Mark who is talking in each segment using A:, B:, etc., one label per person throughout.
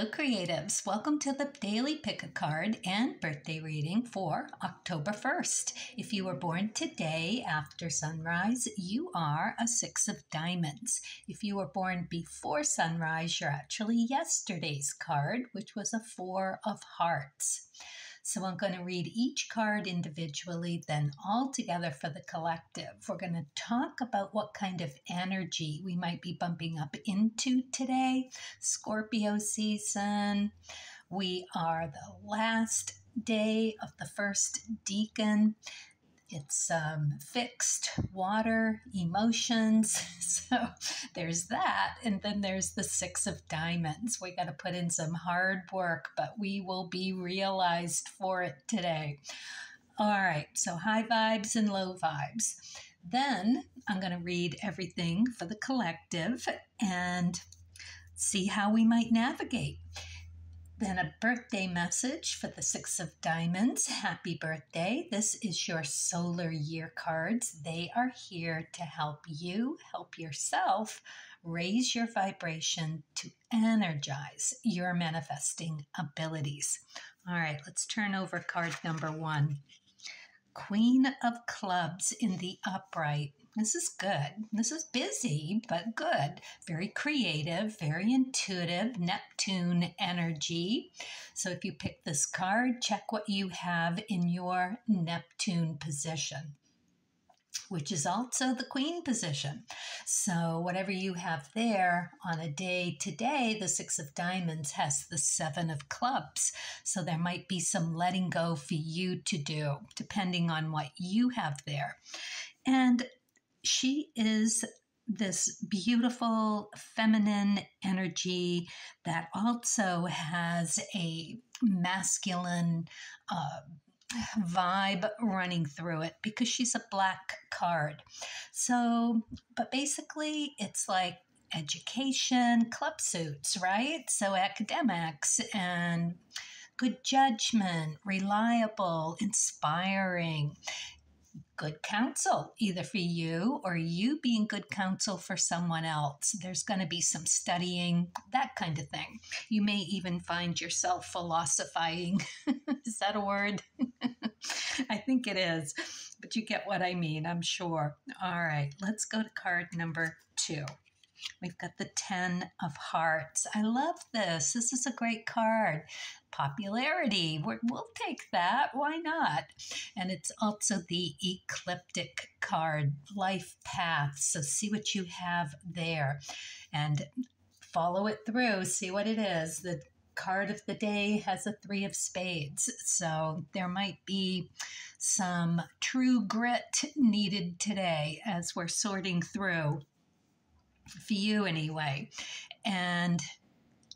A: Hello creatives, welcome to the daily pick a card and birthday reading for October 1st. If you were born today after sunrise, you are a 6 of diamonds. If you were born before sunrise, you're actually yesterday's card, which was a 4 of hearts. So I'm going to read each card individually, then all together for the collective. We're going to talk about what kind of energy we might be bumping up into today. Scorpio season. We are the last day of the first deacon. It's fixed water, emotions. So there's that. And then there's the 6 of diamonds. We got to put in some hard work, but we will be realized for it today. All right. So high vibes and low vibes. Then I'm going to read everything for the collective and see how we might navigate. Then a birthday message for the 6 of diamonds. Happy birthday. This is your solar year cards. They are here to help you, help yourself, raise your vibration to energize your manifesting abilities. All right, let's turn over card number 1. Queen of Clubs in the upright. This is good. This is busy, but good. Very creative, very intuitive, Neptune energy. So if you pick this card, check what you have in your Neptune position, which is also the Queen position. So whatever you have there on a day today, the 6 of diamonds has the 7 of clubs. So there might be some letting go for you to do, depending on what you have there. And she is this beautiful feminine energy that also has a masculine vibe running through it because she's a black card. So, but basically it's like education, club suits, right? So academics and good judgment, reliable, inspiring, good counsel, either for you or you being good counsel for someone else. There's going to be some studying, that kind of thing. You may even find yourself philosophizing. Is that a word? I think it is, but you get what I mean, I'm sure. All right, let's go to card number 2. We've got the 10 of hearts. I love this. This is a great card. Popularity. We'll take that. Why not? And it's also the ecliptic card, life path. So see what you have there and follow it through. See what it is. The card of the day has a 3 of spades. So there might be some true grit needed today as we're sorting through. For you anyway. And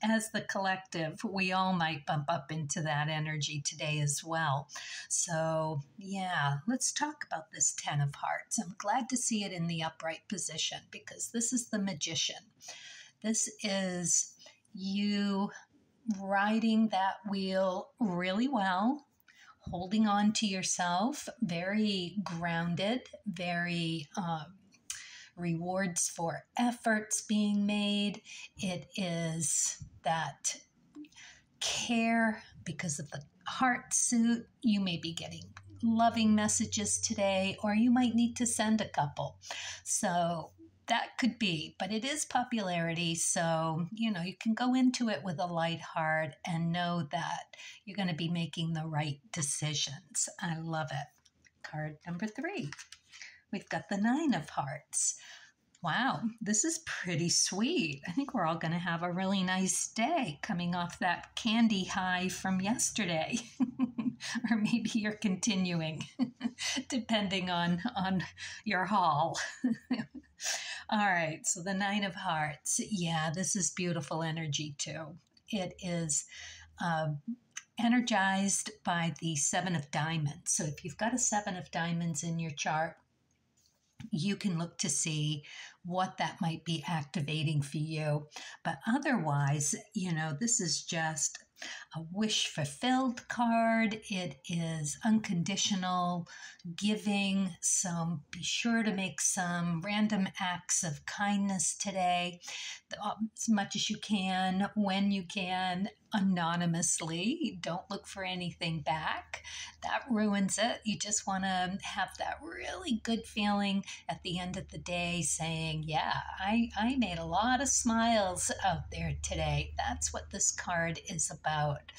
A: as the collective, we all might bump up into that energy today as well. So yeah, let's talk about this 10 of hearts. I'm glad to see it in the upright position because this is the magician. This is you riding that wheel really well, holding on to yourself, very grounded, very rewards for efforts being made. It is that care because of the heart suit. You may be getting loving messages today, or you might need to send a couple. So that could be, but it is popularity. So, you can go into it with a light heart and know that you're going to be making the right decisions. I love it. Card number 3. We've got the 9 of hearts. Wow, this is pretty sweet. I think we're all going to have a really nice day coming off that candy high from yesterday. Or maybe you're continuing, depending on your haul. All right, so the 9 of hearts. Yeah, this is beautiful energy too. It is energized by the 7 of diamonds. So if you've got a 7 of diamonds in your chart, you can look to see what that might be activating for you. But otherwise, this is just a wish fulfilled card. It is unconditional giving. So be sure to make some random acts of kindness today, as much as you can, when you can. anonymously. Don't look for anything back. That ruins it. You just want to have that really good feeling at the end of the day saying, yeah, I made a lot of smiles out there today. That's what this card is about.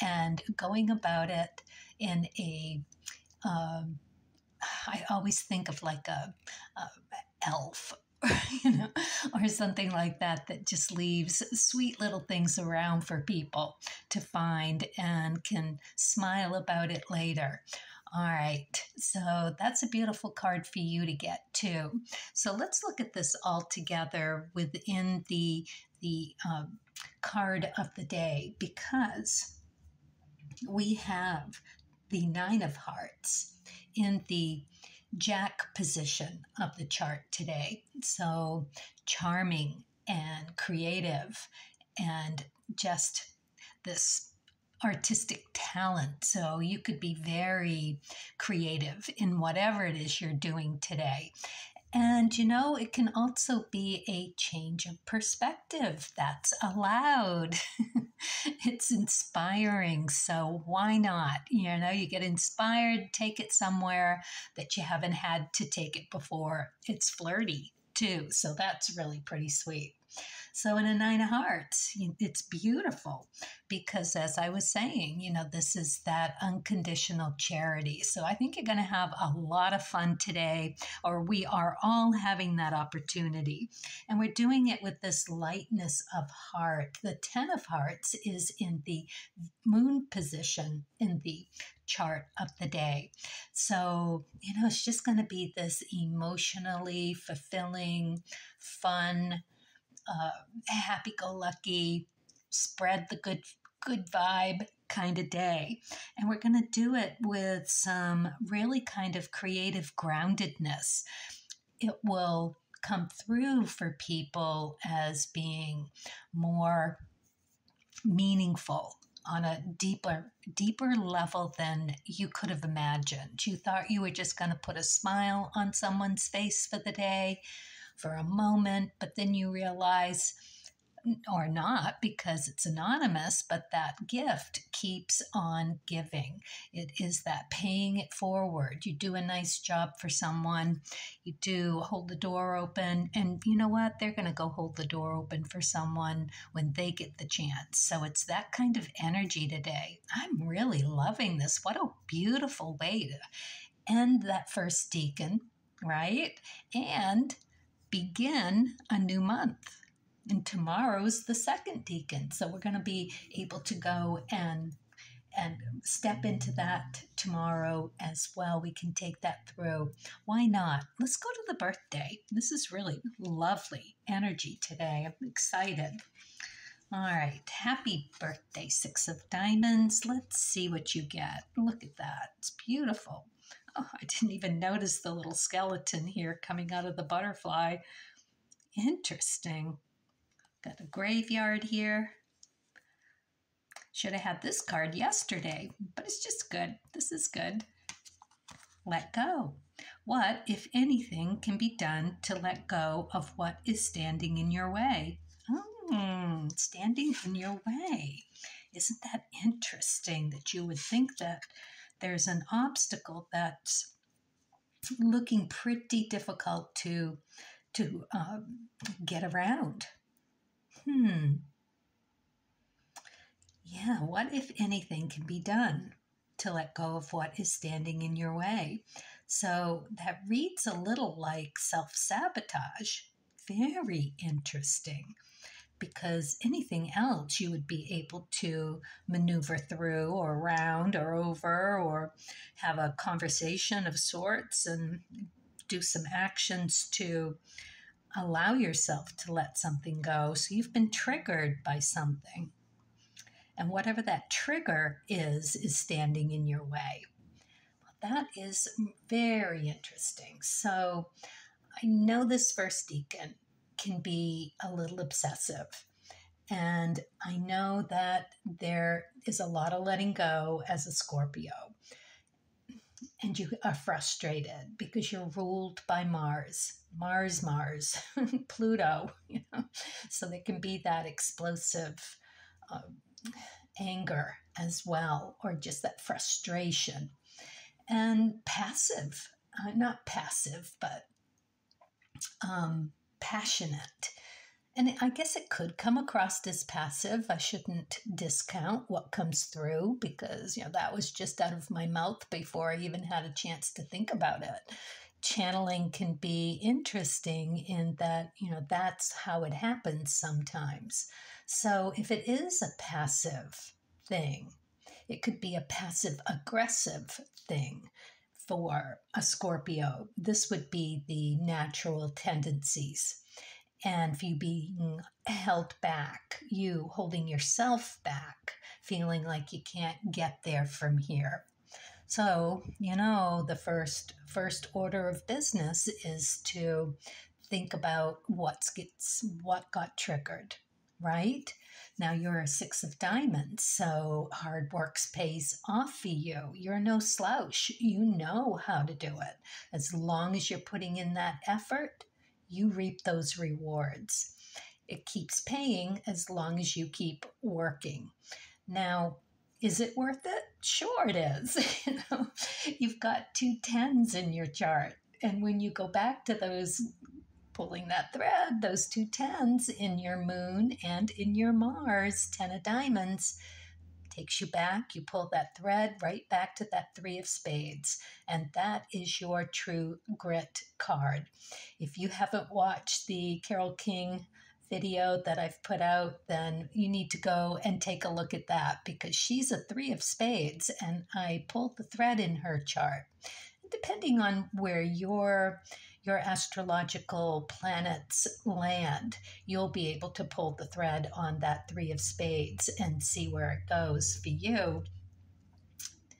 A: And going about it in a, um, I always think of like a elf, you know, or something like that, that just leaves sweet little things around for people to find and can smile about it later. All right, so that's a beautiful card for you to get too. So let's look at this all together within the card of the day, because we have the Nine of Hearts in the Jack position of the chart today. So charming and creative and just this artistic talent. So you could be very creative in whatever it is you're doing today. And you know, it can also be a change of perspective that's allowed. It's inspiring. So why not? You know, you get inspired, take it somewhere that you haven't had to take it before. It's flirty too. So that's really pretty sweet. So in a Nine of Hearts, it's beautiful because, as I was saying, you know, this is that unconditional charity. So I think you're going to have a lot of fun today, or we are all having that opportunity. And we're doing it with this lightness of heart. The Ten of Hearts is in the moon position in the chart of the day. So, you know, it's just going to be this emotionally fulfilling, fun, happy-go-lucky, spread the good vibe kind of day. And we're going to do it with some really kind of creative groundedness. It will come through for people as being more meaningful on a deeper level than you could have imagined. You thought you were just going to put a smile on someone's face for the day, for a moment, but then you realize, or not because it's anonymous, but that gift keeps on giving. It is that paying it forward. You do a nice job for someone, you do hold the door open, and you know what? They're going to go hold the door open for someone when they get the chance. So it's that kind of energy today. I'm really loving this. What a beautiful way to end that first deacon, right? And begin a new month. And tomorrow's the second deacon. So we're going to be able to go and step into that tomorrow as well. We can take that through. Why not? Let's go to the birthday. This is really lovely energy today. I'm excited. All right. Happy birthday, Six of Diamonds. Let's see what you get. Look at that. It's beautiful. Oh, I didn't even notice the little skeleton here coming out of the butterfly. Interesting. Got a graveyard here. Should have had this card yesterday, but it's just good. This is good. Let go. What, if anything, can be done to let go of what is standing in your way? Standing in your way. Isn't that interesting that you would think that there's an obstacle that's looking pretty difficult to get around? Yeah, what, if anything, can be done to let go of what is standing in your way? So that reads a little like self-sabotage. Very interesting, because anything else you would be able to maneuver through or around or over, or have a conversation of sorts and do some actions to allow yourself to let something go. So you've been triggered by something. And whatever that trigger is standing in your way. Well, that is very interesting. So I know this first deacon can be a little obsessive. And I know that there is a lot of letting go as a Scorpio. And you are frustrated because you're ruled by Mars, Pluto, you know. So there can be that explosive anger as well, or just that frustration. And passive, not passive, but passionate. And I guess it could come across as passive. I shouldn't discount what comes through because, that was just out of my mouth before I even had a chance to think about it. Channeling can be interesting in that, that's how it happens sometimes. So if it is a passive thing, it could be a passive aggressive thing for a Scorpio. This would be the natural tendencies. And for you being held back, you holding yourself back, feeling like you can't get there from here. So, the first order of business is to think about what got triggered, right? Now you're a 6 of diamonds, so hard work pays off for you. You're no slouch. You know how to do it. As long as you're putting in that effort, you reap those rewards. It keeps paying as long as you keep working. Now, is it worth it? Sure it is. You've got 2 10s in your chart. And when you go back to those, pulling that thread, those 2 10s in your moon and in your Mars, 10 of diamonds, takes you back. You pull that thread right back to that 3 of spades. And that is your true grit card. If you haven't watched the Carole King video that I've put out, then you need to go and take a look at that because she's a 3 of spades and I pulled the thread in her chart. Depending on where your astrological planets land, you'll be able to pull the thread on that 3 of spades and see where it goes for you.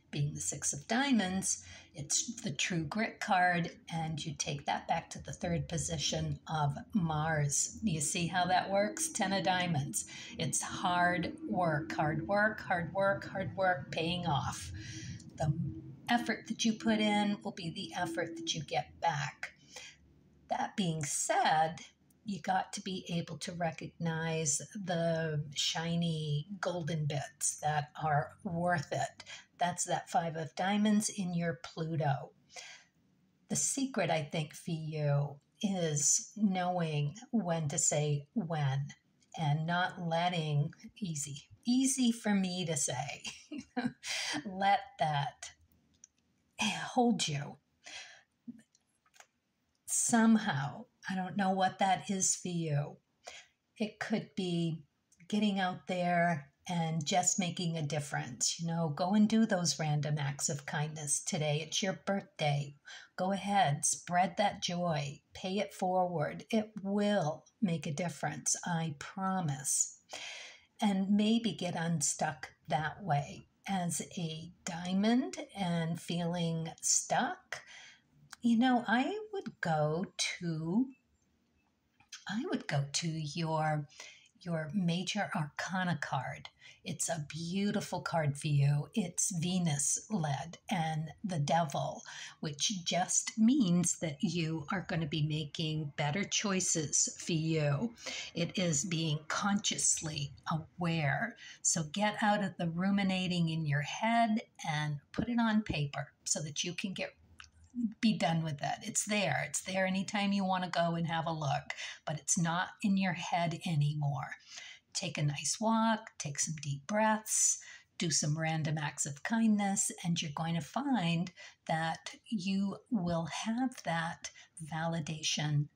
A: Being the 6 of diamonds, it's the true grit card, and you take that back to the 3rd position of Mars. You see how that works? 10 of diamonds. It's hard work, paying off. The effort that you put in will be the effort that you get back. That being said, you got to be able to recognize the shiny golden bits that are worth it. That's that 5 of diamonds in your Pluto. The secret, I think, for you is knowing when to say when and not letting, easy for me to say, let that hold you. Somehow, I don't know what that is for you. It could be getting out there and just making a difference. Go and do those random acts of kindness today. It's your birthday. Go ahead, spread that joy, pay it forward. It will make a difference, I promise. And maybe get unstuck that way. As a diamond and feeling stuck, I would go to your major arcana card. It's a beautiful card for you. It's Venus led and the devil, which just means that you are going to be making better choices for you. It is being consciously aware. So get out of the ruminating in your head and put it on paper so that you can be done with it. It's there anytime you want to go and have a look, but it's not in your head anymore. Take a nice walk, take some deep breaths, do some random acts of kindness, and you're going to find that you will have that validation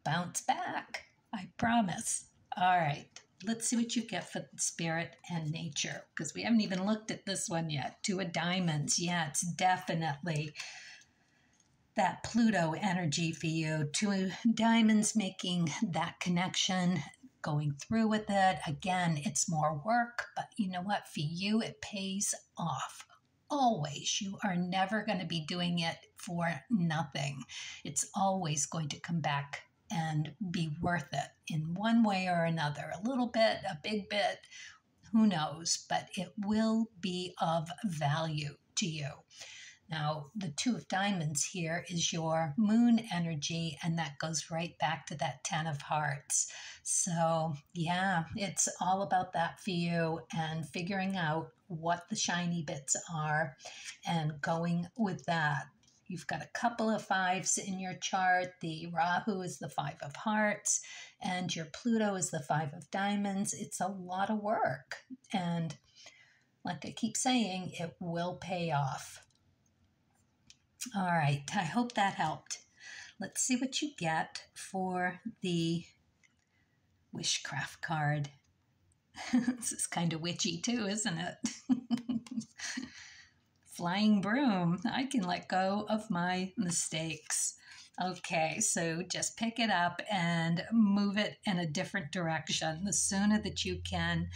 A: bounce back. I promise. All right. Let's see what you get for spirit and nature, because we haven't even looked at this one yet. 2 of diamonds. Yeah, it's definitely that Pluto energy for you. 2 of diamonds, making that connection, going through with it. Again, it's more work, but you know what? For you, it pays off. Always. You are never going to be doing it for nothing. It's always going to come back and be worth it in one way or another. A little bit, a big bit, who knows, but it will be of value to you. Now, the Two of Diamonds here is your moon energy, and that goes right back to that Ten of Hearts. So, yeah, it's all about that for you and figuring out what the shiny bits are and going with that. You've got a couple of fives in your chart. The Rahu is the Five of Hearts, and your Pluto is the Five of Diamonds. It's a lot of work. And like I keep saying, it will pay off. All right, I hope that helped. Let's see what you get for the Wishcraft card. This is kind of witchy too, isn't it? Flying broom. I can let go of my mistakes. Okay, so just pick it up and move it in a different direction. The sooner that you can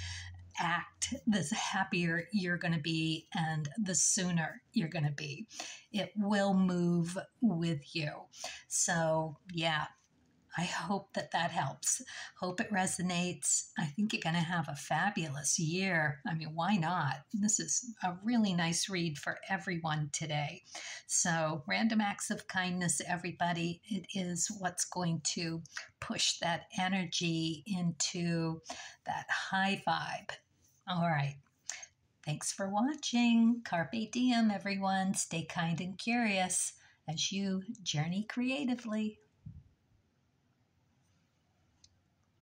A: act, the happier you're going to be, and the sooner you're going to be. It will move with you. So, yeah, I hope that that helps. Hope it resonates. I think you're going to have a fabulous year. I mean, why not? This is a really nice read for everyone today. So, random acts of kindness, everybody. It is what's going to push that energy into that high vibe. All right. Thanks for watching. Carpe diem, everyone. Stay kind and curious as you journey creatively.